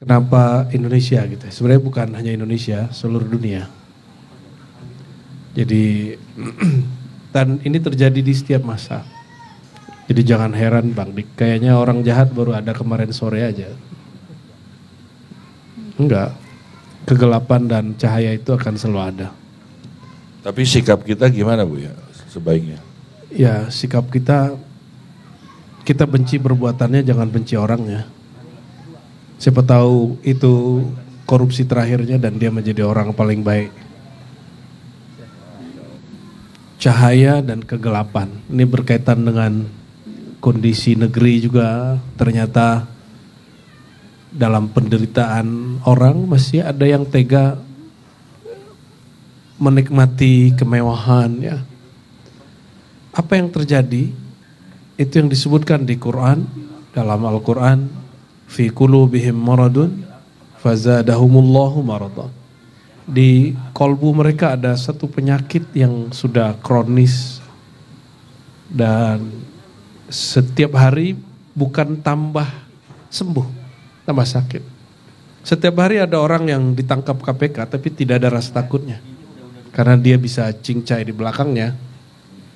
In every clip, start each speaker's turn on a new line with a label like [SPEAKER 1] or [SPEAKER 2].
[SPEAKER 1] Kenapa Indonesia gitu? Sebenarnya bukan hanya Indonesia, seluruh dunia. Jadi dan ini terjadi di setiap masa. Jadi jangan heran Bang Dik, kayaknya orang jahat baru ada kemarin sore aja. Enggak, kegelapan dan cahaya itu akan selalu ada.
[SPEAKER 2] Tapi sikap kita gimana Bu ya sebaiknya?
[SPEAKER 1] Ya sikap kita benci perbuatannya, jangan benci orangnya. Siapa tahu itu korupsi terakhirnya dan dia menjadi orang paling baik. Cahaya dan kegelapan, ini berkaitan dengan kondisi negeri juga. Ternyata dalam penderitaan orang masih ada yang tega menikmati kemewahan ya. Apa yang terjadi? Itu yang disebutkan di Quran, dalam Al-Quran, fi qulubihim maradun fazadahumullahu marada. Di kolbu mereka ada satu penyakit yang sudah kronis dan setiap hari bukan tambah sembuh, tambah sakit. Setiap hari ada orang yang ditangkap KPK tapi tidak ada rasa takutnya karena dia bisa cincai di belakangnya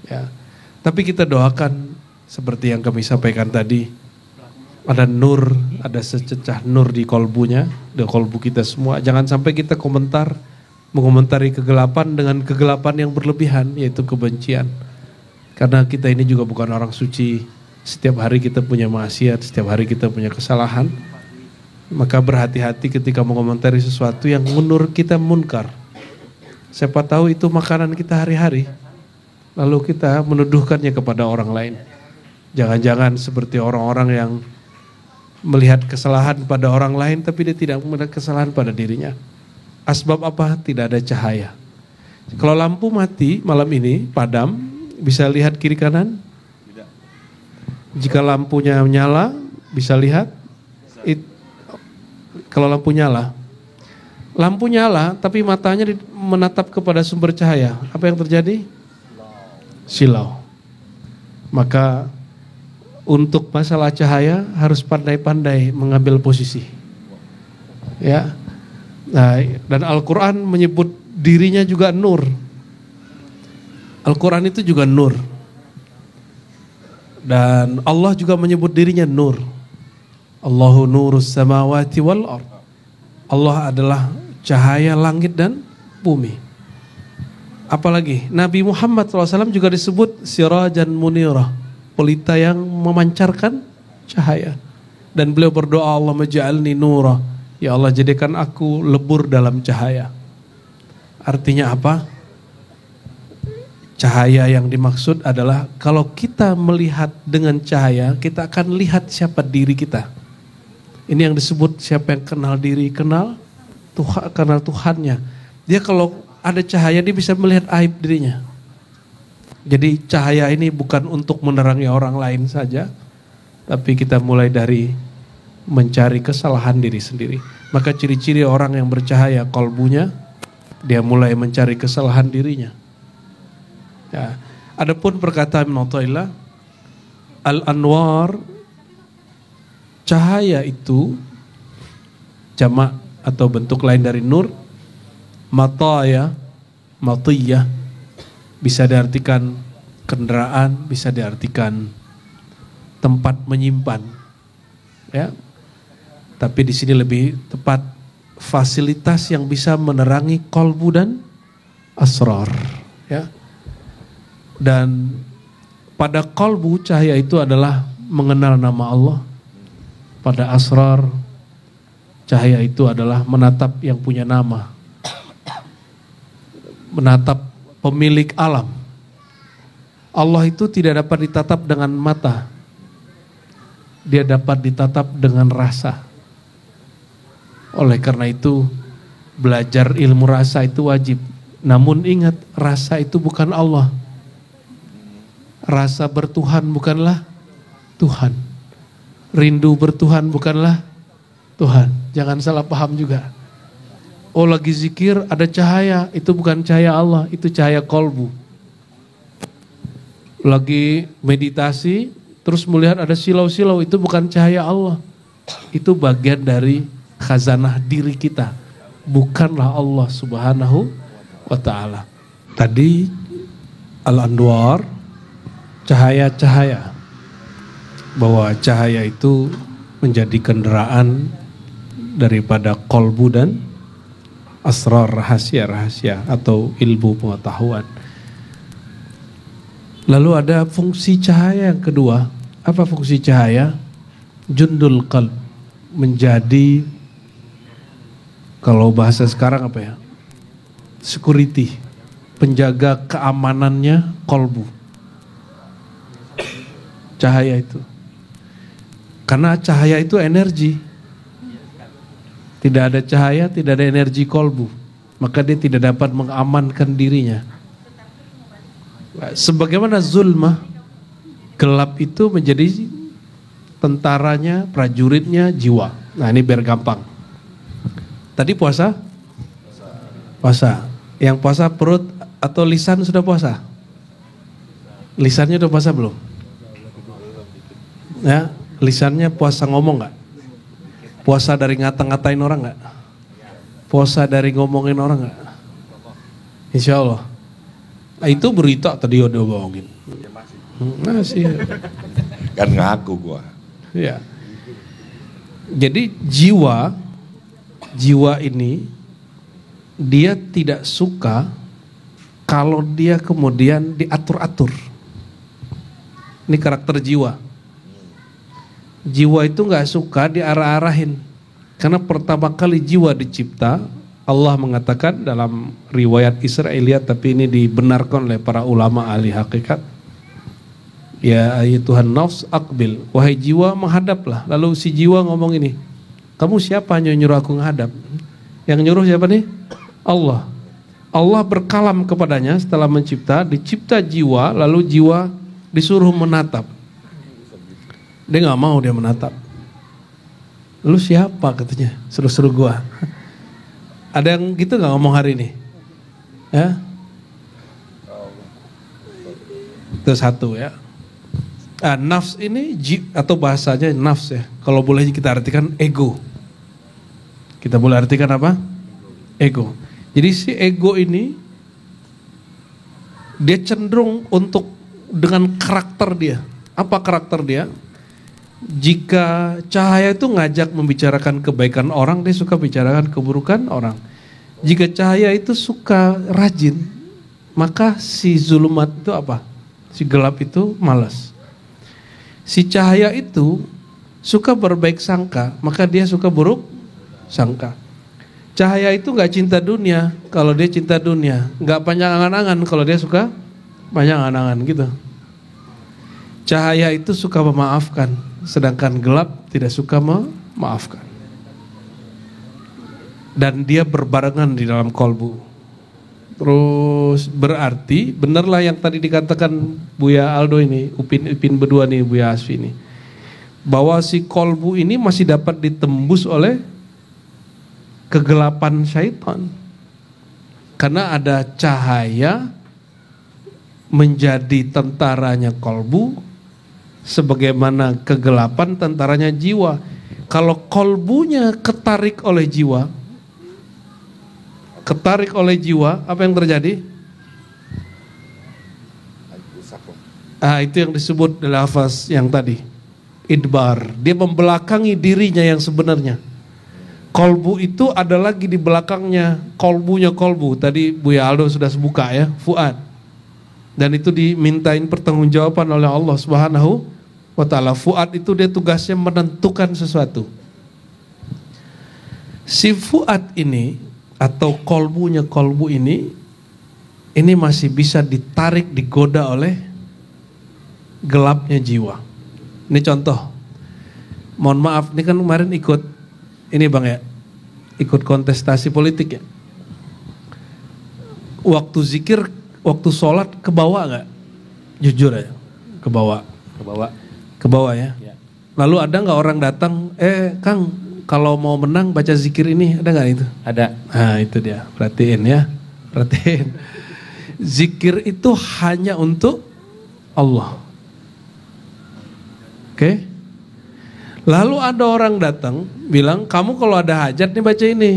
[SPEAKER 1] ya. Tapi kita doakan seperti yang kami sampaikan tadi, ada nur, ada sececah nur di kolbunya, di kolbu kita semua. Jangan sampai kita mengomentari kegelapan dengan kegelapan yang berlebihan, yaitu kebencian. Karena kita ini juga bukan orang suci. Setiap hari kita punya maksiat, setiap hari kita punya kesalahan. Maka berhati-hati ketika mengomentari sesuatu yang menurut kita munkar. Siapa tahu itu makanan kita hari-hari. Lalu kita menuduhkannya kepada orang lain. Jangan-jangan seperti orang-orang yang melihat kesalahan pada orang lain tapi dia tidak melihat kesalahan pada dirinya. Asbab apa? Tidak ada cahaya. Kalau lampu mati malam ini, padam, bisa lihat kiri kanan? Tidak. Jika lampunya nyala, bisa lihat? Kalau lampu nyala tapi matanya menatap kepada sumber cahaya, apa yang terjadi? Silau. Maka untuk masalah cahaya harus pandai-pandai mengambil posisi. Ya. Nah, dan Al-Qur'an menyebut dirinya juga nur. Al-Qur'an itu juga nur. Dan Allah juga menyebut dirinya nur. Allahu nurus samawati wal ard. Allah adalah cahaya langit dan bumi. Apalagi Nabi Muhammad SAW juga disebut sirajan munirah, pelita yang memancarkan cahaya. Dan beliau berdoa, Allah maj'alni nura, ya Allah jadikan aku lebur dalam cahaya. Artinya apa? Cahaya yang dimaksud adalah kalau kita melihat dengan cahaya, kita akan lihat siapa diri kita. Ini yang disebut siapa yang kenal diri, kenal Tuhannya. Dia kalau ada cahaya dia bisa melihat aib dirinya. Jadi cahaya ini bukan untuk menerangi orang lain saja, tapi kita mulai dari mencari kesalahan diri sendiri. Maka ciri-ciri orang yang bercahaya kolbunya, dia mulai mencari kesalahan dirinya. Ya. Adapun perkataan Ibnu Athaillah, al-anwar, cahaya itu jamak atau bentuk lain dari nur. Mataya, matiyah, bisa diartikan kendaraan, bisa diartikan tempat menyimpan, ya. Tapi di sini lebih tepat fasilitas yang bisa menerangi kolbu dan asrar, ya. Dan pada kolbu cahaya itu adalah mengenal nama Allah. Pada asrar cahaya itu adalah menatap yang punya nama, menatap pemilik alam. Allah itu tidak dapat ditatap dengan mata. Dia dapat ditatap dengan rasa. Oleh karena itu, belajar ilmu rasa itu wajib. Namun ingat, rasa itu bukan Allah. Rasa bertuhan bukanlah Tuhan. Rindu bertuhan bukanlah Tuhan. Jangan salah paham juga. Oh lagi zikir ada cahaya, itu bukan cahaya Allah, itu cahaya kolbu. Lagi meditasi, terus melihat ada silau-silau, itu bukan cahaya Allah. Itu bagian dari khazanah diri kita, bukanlah Allah Subhanahu wa ta'ala. Tadi al-anwar, cahaya-cahaya, bahwa cahaya itu menjadi kendaraan daripada kolbu dan asrar, rahasia-rahasia atau ilmu pengetahuan. Lalu ada fungsi cahaya yang kedua. Apa fungsi cahaya? Jundul qalb, menjadi, kalau bahasa sekarang apa ya, security, penjaga keamanannya kolbu. Cahaya itu, karena cahaya itu energi. Tidak ada cahaya, tidak ada energi kolbu, maka dia tidak dapat mengamankan dirinya. Sebagaimana zulmah, gelap itu menjadi tentaranya, prajuritnya, jiwa. Nah ini biar gampang. Tadi puasa? Puasa. Yang puasa perut atau lisan sudah puasa? Lisannya udah puasa belum? Ya, lisannya puasa ngomong nggak? Puasa dari ngata-ngatain orang nggak? Puasa dari ngomongin orang nggak? Insya Allah. Nah, itu berita tadi udah bohongin. Masih.
[SPEAKER 2] Kan ngaku gua.
[SPEAKER 1] Ya. Jadi jiwa ini dia tidak suka kalau dia kemudian diatur-atur. Ini karakter jiwa. Jiwa itu nggak suka diarah-arahin. Karena pertama kali jiwa dicipta, Allah mengatakan dalam riwayat Israiliyat, tapi ini dibenarkan oleh para ulama ahli hakikat. Ya ayyatuhan nafs aqbil, wahai jiwa menghadaplah. Lalu si jiwa ngomong ini, kamu siapa yang nyuruh aku menghadap? Yang nyuruh siapa nih? Allah. Allah berkalam kepadanya setelah dicipta jiwa, lalu jiwa disuruh menatap. Dia nggak mau, dia menatap. Lu siapa katanya? Suruh-suruh gua. Ada yang gitu nggak ngomong hari ini? Ya? Itu satu ya. Nafs ini atau bahasanya nafs ya. Kalau boleh kita artikan ego. Kita boleh artikan apa? Ego. Jadi si ego ini dia cenderung untuk dengan karakter dia. Apa karakter dia? Jika cahaya itu ngajak membicarakan kebaikan orang, dia suka bicarakan keburukan orang. Jika cahaya itu suka rajin, maka si zulumat itu apa? Si gelap itu malas. Si cahaya itu suka berbaik sangka, maka dia suka buruk sangka. Cahaya itu gak cinta dunia, kalau dia cinta dunia. Gak panjang angan-angan, kalau dia suka panjang angan-angan gitu. Cahaya itu suka memaafkan, sedangkan gelap tidak suka memaafkan. Dan dia berbarengan di dalam kolbu. Terus berarti benarlah yang tadi dikatakan Buya Aldo ini, Upin berdua nih, Buya Asfi ini, bahwa si kolbu ini masih dapat ditembus oleh kegelapan syaitan. Karena ada cahaya menjadi tentaranya kolbu, sebagaimana kegelapan tentaranya jiwa. Kalau kolbunya ketarik oleh jiwa, apa yang terjadi? Itu yang disebut dalam lafaz yang tadi, idbar. Dia membelakangi dirinya yang sebenarnya. Kolbu itu ada lagi di belakangnya, kolbunya kolbu. Tadi Buya Aldo sudah buka ya, fuad. Dan itu dimintain pertanggungjawaban oleh Allah Subhanahu wa ta'ala. Fuad itu dia tugasnya menentukan sesuatu. Si fuad ini atau kolbunya kolbu ini masih bisa ditarik, digoda oleh gelapnya jiwa. Ini contoh. Mohon maaf, ini kan kemarin ikut ini Bang ya, ikut kontestasi politik ya. Waktu zikir, waktu sholat kebawa nggak? Jujur ya, kebawa ya. Lalu ada nggak orang datang, Kang, kalau mau menang baca zikir ini, ada nggak itu?
[SPEAKER 3] Ada.
[SPEAKER 1] Nah itu dia, perhatiin ya, perhatiin. Zikir itu hanya untuk Allah. Oke? Lalu ada orang datang bilang, kamu kalau ada hajat nih baca ini.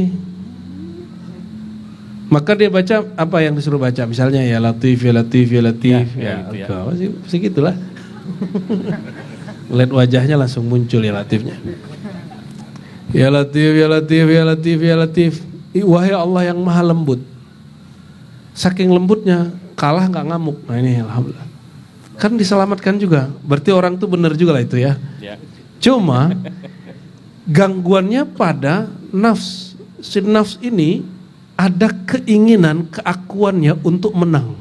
[SPEAKER 1] Maka dia baca apa yang disuruh baca, misalnya ya Latif, ya Latif, ya Latif, pasti gitulah. Lihat wajahnya langsung muncul ya Latifnya. Ya Latif, ya Latif, ya Latif, ya Latif. Wahai Allah yang maha lembut. Saking lembutnya kalah nggak ngamuk. Nah ini alhamdulillah. Kan diselamatkan juga. Berarti orang tuh benar juga lah itu ya. Cuma gangguannya pada nafs. Si nafs ini ada keinginan keakuannya untuk menang.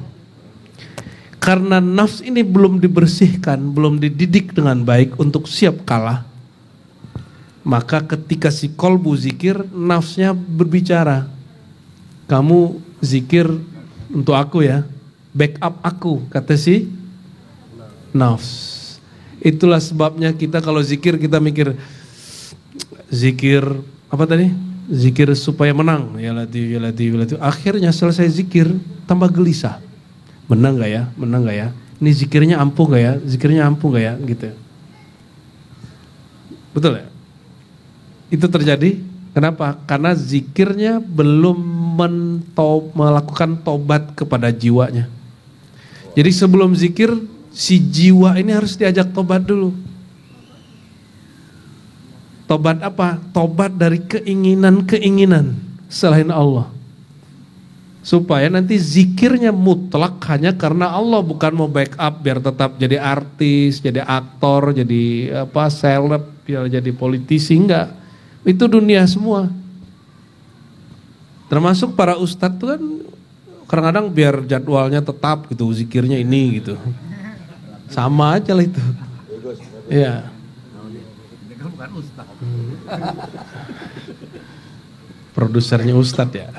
[SPEAKER 1] Karena nafs ini belum dibersihkan, belum dididik dengan baik untuk siap kalah. Maka ketika si kolbu zikir, nafsnya berbicara. Kamu zikir untuk aku ya, backup aku, kata si nafs. Itulah sebabnya kita kalau zikir kita mikir, zikir apa tadi? Zikir supaya menang. Ya Latif, ya Latif, ya Latif. Akhirnya selesai zikir, tambah gelisah. Menang gak ya? Menang gak ya? Ini zikirnya ampuh gak ya? Zikirnya ampuh gak ya? Gitu. Betul ya? Itu terjadi. Kenapa? Karena zikirnya belum melakukan tobat kepada jiwanya. Jadi sebelum zikir, si jiwa ini harus diajak tobat dulu. Tobat apa? Tobat dari keinginan-keinginan selain Allah. Supaya nanti zikirnya mutlak hanya karena Allah, bukan mau backup biar tetap jadi artis, jadi aktor, jadi seleb, biar jadi politisi, enggak. Itu dunia semua. Termasuk para ustadz tuh kan kadang-kadang biar jadwalnya tetap gitu, zikirnya ini gitu. Sama aja lah itu. Iya. Bukan ustadz. Produsernya ustadz ya.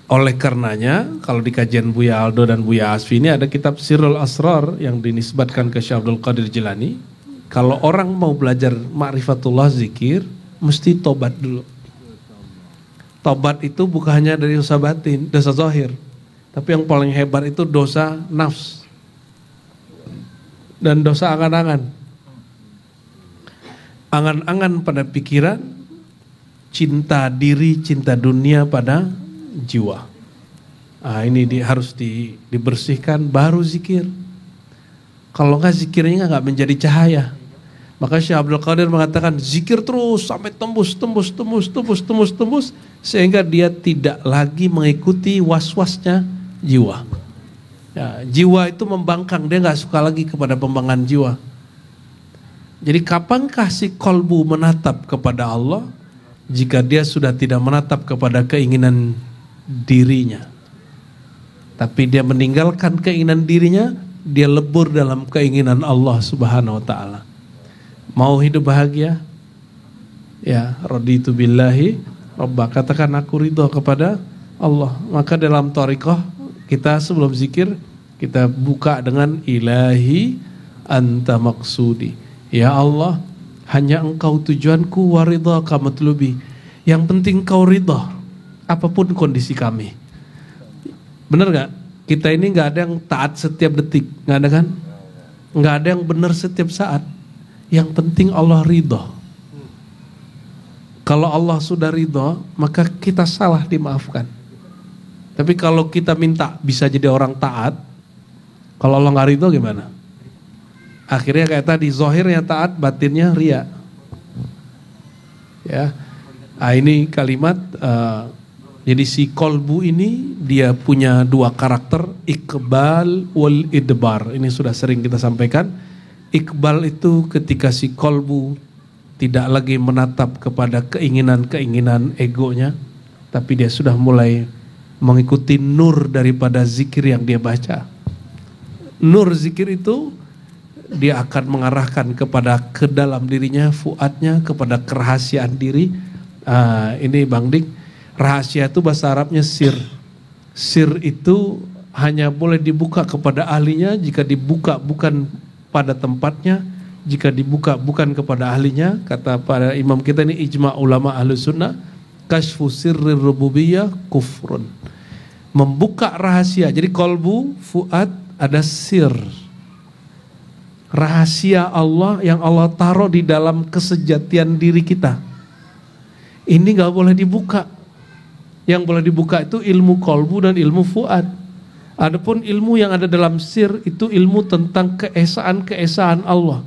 [SPEAKER 1] Oleh karenanya kalau di kajian Buya Aldo dan Buya Asfi ini ada kitab Sirrul Asrar yang dinisbatkan ke Syekh Abdul Qadir Jilani. Kalau orang mau belajar ma'rifatullah zikir, mesti tobat dulu. Tobat itu bukan hanya dari dosa batin, dosa zahir. Tapi yang paling hebat itu dosa nafs. Dan dosa angan-angan. Angan-angan pada pikiran, cinta diri, cinta dunia pada jiwa. Ini harus dibersihkan baru zikir. Kalau enggak zikirnya enggak menjadi cahaya. Maka Syekh Abdul Qadir mengatakan zikir terus sampai tembus sehingga dia tidak lagi mengikuti was-wasnya jiwa. Ya, jiwa itu membangkang, dia enggak suka lagi kepada pembangan jiwa. Jadi kapankah si kolbu menatap kepada Allah jika dia sudah tidak menatap kepada keinginan dirinya? Tapi dia meninggalkan keinginan dirinya, dia lebur dalam keinginan Allah Subhanahu wa taala. Mau hidup bahagia? Ya, raditu billahi rabba. Katakan aku ridho kepada Allah. Maka dalam thariqah kita sebelum zikir kita buka dengan ilahi anta maksudi. Ya Allah, hanya engkau tujuanku, wa ridhaka matlubi. Yang penting kau ridha apapun kondisi kami. Benar gak? Kita ini gak ada yang taat setiap detik, gak ada kan? Gak ada yang benar setiap saat. Yang penting Allah ridha. Kalau Allah sudah ridha, maka kita salah dimaafkan. Tapi kalau kita minta bisa jadi orang taat, kalau Allah gak ridha gimana? Akhirnya kayak tadi, zahirnya taat, batinnya ria. Ya, ini kalimat. Jadi si kolbu ini dia punya dua karakter, iqbal wal idbar. Ini sudah sering kita sampaikan. Iqbal itu ketika si kolbu tidak lagi menatap kepada keinginan-keinginan egonya, tapi dia sudah mulai mengikuti nur daripada zikir yang dia baca. Nur zikir itu dia akan mengarahkan kepada ke dalam dirinya, fuadnya, kepada kerahasiaan diri. Ini Bang Dik, rahasia itu bahasa Arabnya sir. Sir itu hanya boleh dibuka kepada ahlinya, jika dibuka bukan pada tempatnya, jika dibuka bukan kepada ahlinya. Kata para imam kita ini ijma' ulama ahlu sunnah, kashfu sirrir rububiyah kufrun. Membuka rahasia. Jadi kolbu, fuad, ada sir. rahasia Allah yang Allah taruh di dalam kesejatian diri kita. Ini gak boleh dibuka. Yang boleh dibuka itu ilmu kolbu dan ilmu fuad. Adapun ilmu yang ada dalam sir itu ilmu tentang keesaan Allah.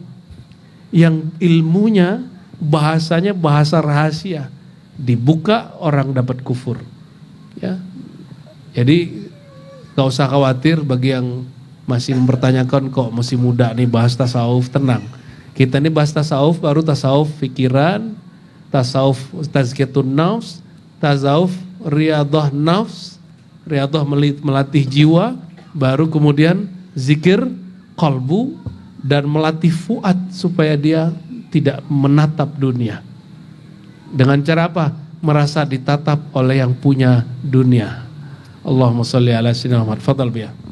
[SPEAKER 1] Yang ilmunya bahasanya bahasa rahasia. Dibuka orang dapat kufur. Ya. Jadi gak usah khawatir bagi yang masih mempertanyakan kok masih muda nih bahas tasawuf, tenang. Kita nih bahas tasawuf baru tasawuf pikiran, tasawuf tazkiyatun nafs, tasawuf riyadhah nafs, riyadhah melatih jiwa, baru kemudian zikir qalbu dan melatih fuad supaya dia tidak menatap dunia. Dengan cara apa? Merasa ditatap oleh yang punya dunia. Allahumma sholli ala sayyidina Muhammad. Fadhal biya.